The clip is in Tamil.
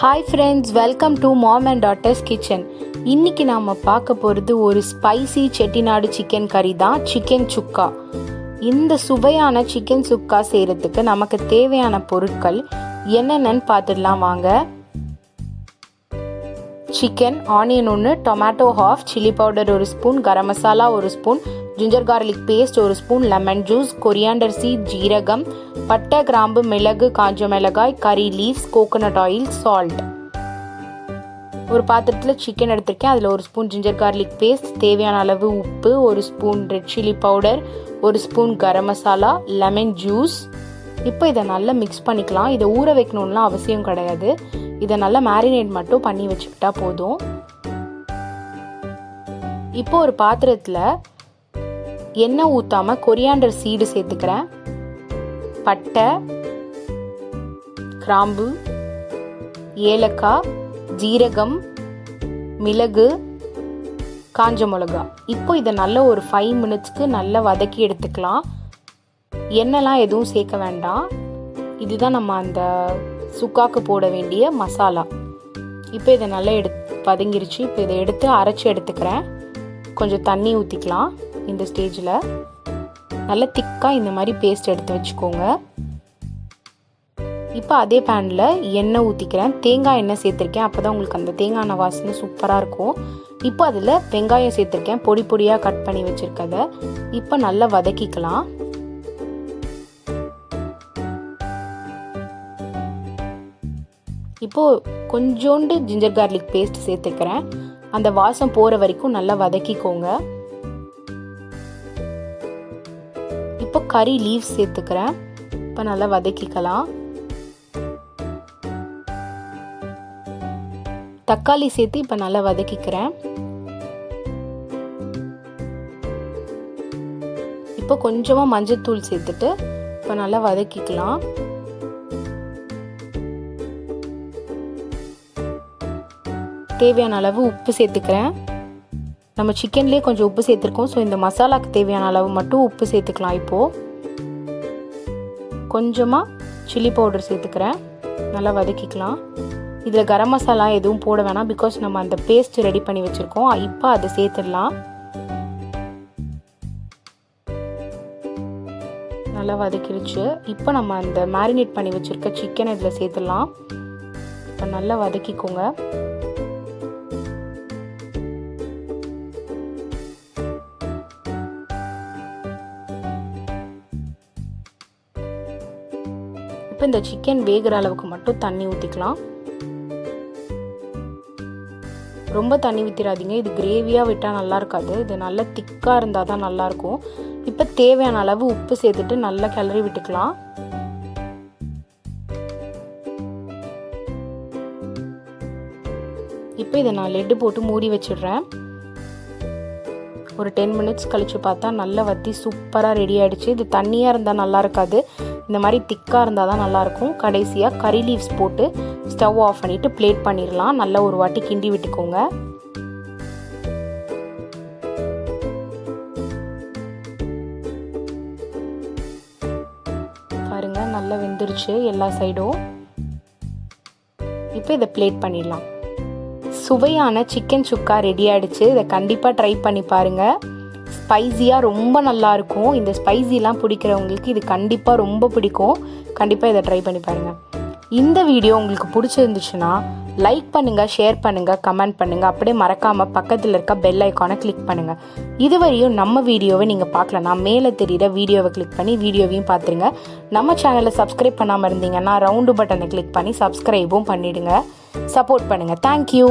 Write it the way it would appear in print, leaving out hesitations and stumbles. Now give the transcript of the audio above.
Hi friends, welcome to mom and daughters kitchen. இன்றைக்கி நாம் பார்க்க போகிறது ஒரு ஸ்பைசி செட்டிநாடு சிக்கன் கறி தான், சிக்கன் சுக்கா. இந்த சுவையான சிக்கன் சுக்கா செய்கிறதுக்கு நமக்கு தேவையான பொருட்கள் என்னென்னு பார்த்துடலாம் வாங்க. Chicken, onion 1, tomato half, chilli powder 1 spoon, garam masala 1 spoon, ginger garlic paste 1 spoon, lemon juice, coriander seed, ஜீரகம், பட்டை, கிராம்பு, மிளகு, காஞ்ச மிளகாய், கறி லீவ்ஸ், கோகோனட் ஆயில், சால்ட். ஒரு பாத்திரத்தில் சிக்கன் எடுத்திருக்கேன். அதில் 1 ஸ்பூன் ஜிஞ்சர் கார்லிக் பேஸ்ட், தேவையான அளவு உப்பு, 1 spoon red chilli powder, 1 spoon garam masala, lemon juice. இப்போ இதை நல்லா மிக்ஸ் பண்ணிக்கலாம். இதை ஊற வைக்கணும்லாம் அவசியம் கிடையாது. இதை நல்லா மேரினேட் மட்டும் பண்ணி வச்சுக்கிட்டா போதும். இப்போ ஒரு பாத்திரத்தில் எண்ணெய் ஊற்றாம கொரியாண்டர் சீடு சேர்த்துக்கிறேன். பட்டை, கிராம்பு, ஏலக்காய், ஜீரகம், மிளகு, காஞ்ச மிளகா. இப்போ இதை நல்ல ஒரு 5 மினிட்ஸ்க்கு நல்லா வதக்கி எடுத்துக்கலாம். எண்ணெய்லாம் எதுவும் சேர்க்க வேண்டாம். இதுதான் நம்ம அந்த சுக்காக்கு போட வேண்டிய மசாலா. இப்போ இதை நல்லா வதங்கிருச்சு. இப்போ இதை எடுத்து அரைச்சி எடுத்துக்கிறேன். கொஞ்சம் தண்ணி ஊற்றிக்கலாம். இந்த ஸ்டேஜில் நல்லா திக்காக இந்த மாதிரி பேஸ்ட் எடுத்து வச்சுக்கோங்க. இப்போ அதே பேனில் எண்ணெய் ஊற்றிக்கிறேன். தேங்காய் எண்ணெய் சேர்த்துருக்கேன். அப்போ தான் உங்களுக்கு அந்த தேங்காய் எண்ணெய் வாசனை சூப்பராக இருக்கும். இப்போ அதில் வெங்காயம் சேர்த்துருக்கேன், பொடி பொடியாக கட் பண்ணி வச்சுருக்கதை. இப்போ நல்லா வதக்கிக்கலாம். இப்போது கொஞ்சோண்டு ஜிஞ்சர் கார்லிக் பேஸ்ட் சேர்த்துக்கிறேன். அந்த வாசம் போகிற வரைக்கும் நல்லா வதக்கிக்கோங்க. இப்போ கறி லீவ்ஸ் சேர்த்துக்கிறேன். இப்போ நல்லா வதக்கிக்கலாம். தக்காளி சேர்த்து இப்போ நல்லா வதக்கிக்கிறேன். இப்போ கொஞ்சமாக மஞ்சத்தூள் சேர்த்துட்டு இப்போ நல்லா வதக்கிக்கலாம். தேவையான அளவு உப்பு சேர்த்துக்கிறேன். நம்ம சிக்கன்லேயே கொஞ்சம் உப்பு சேர்த்துருக்கோம். ஸோ இந்த மசாலாவுக்கு தேவையான அளவு மட்டும் உப்பு சேர்த்துக்கலாம். இப்போது கொஞ்சமாக சில்லி பவுடர் சேர்த்துக்கிறேன். நல்லா வதக்கிக்கலாம். இதில் கரம் மசாலா எதுவும் போட வேணாம், பிகாஸ் நம்ம அந்த பேஸ்ட் ரெடி பண்ணி வச்சுருக்கோம். இப்போ அதை சேர்த்துடலாம். நல்லா வதக்கிடுச்சு. இப்போ நம்ம அந்த மேரினேட் பண்ணி வச்சுருக்க சிக்கனை இதில் சேர்த்துடலாம். இப்போ நல்லா வதக்கிக்கோங்க. இப்போ இந்த சிக்கன் வேகிற அளவுக்கு மட்டும் தண்ணி ஊற்றிக்கலாம். ரொம்ப தண்ணி ஊற்றிடாதீங்க. இது கிரேவியாக விட்டால் நல்லா இருக்காது. இது நல்லா திக்காக இருந்தால் தான் நல்லாயிருக்கும். இப்போ தேவையான அளவு உப்பு சேர்த்துட்டு நல்லா கிளறி விட்டுக்கலாம். இப்போ இதை நான் லெட்டு போட்டு மூடி வச்சிடுறேன். ஒரு 10 மினிட்ஸ் கழித்து பார்த்தா நல்லா வற்றி சூப்பராக ரெடி ஆகிடுச்சு. இது தண்ணியாக இருந்தால் நல்லா இருக்காது. இந்த மாதிரி திக்காக இருந்தால் தான் நல்லாயிருக்கும். கடைசியாக கறி லீவ்ஸ் போட்டு ஸ்டவ் ஆஃப் பண்ணிவிட்டு பிளேட் பண்ணிடலாம். நல்லா ஒரு வாட்டி கிண்டி விட்டுக்கோங்க. பாருங்க, நல்லா வெந்துருச்சு எல்லா சைடும். இப்போ இதை பிளேட் பண்ணிடலாம். சுவையான சிக்கன் சுக்கா ரெடி ஆகிடுச்சு. இதை கண்டிப்பாக ட்ரை பண்ணி பாருங்கள். ஸ்பைஸியாக ரொம்ப நல்லாயிருக்கும். இந்த ஸ்பைஸிலாம் பிடிக்கிறவங்களுக்கு இது கண்டிப்பாக ரொம்ப பிடிக்கும். கண்டிப்பாக இதை ட்ரை பண்ணி பாருங்கள். இந்த வீடியோ உங்களுக்கு பிடிச்சிருந்துச்சுன்னா லைக் பண்ணுங்கள், ஷேர் பண்ணுங்கள், கமெண்ட் பண்ணுங்கள். அப்படியே மறக்காமல் பக்கத்தில் இருக்க பெல் ஐக்கானை கிளிக் பண்ணுங்கள். இதுவரையும் நம்ம வீடியோவை நீங்கள் பார்க்கலன்னா மேலே தெரிகிற வீடியோவை கிளிக் பண்ணி வீடியோவையும் பார்த்துருங்க. நம்ம சேனலை சப்ஸ்கிரைப் பண்ணாமல் இருந்தீங்கன்னா ரவுண்டு பட்டனை கிளிக் பண்ணி சப்ஸ்கிரைபும் பண்ணிவிடுங்க. சப்போர்ட் பண்ணுங்கள். தேங்க்யூ.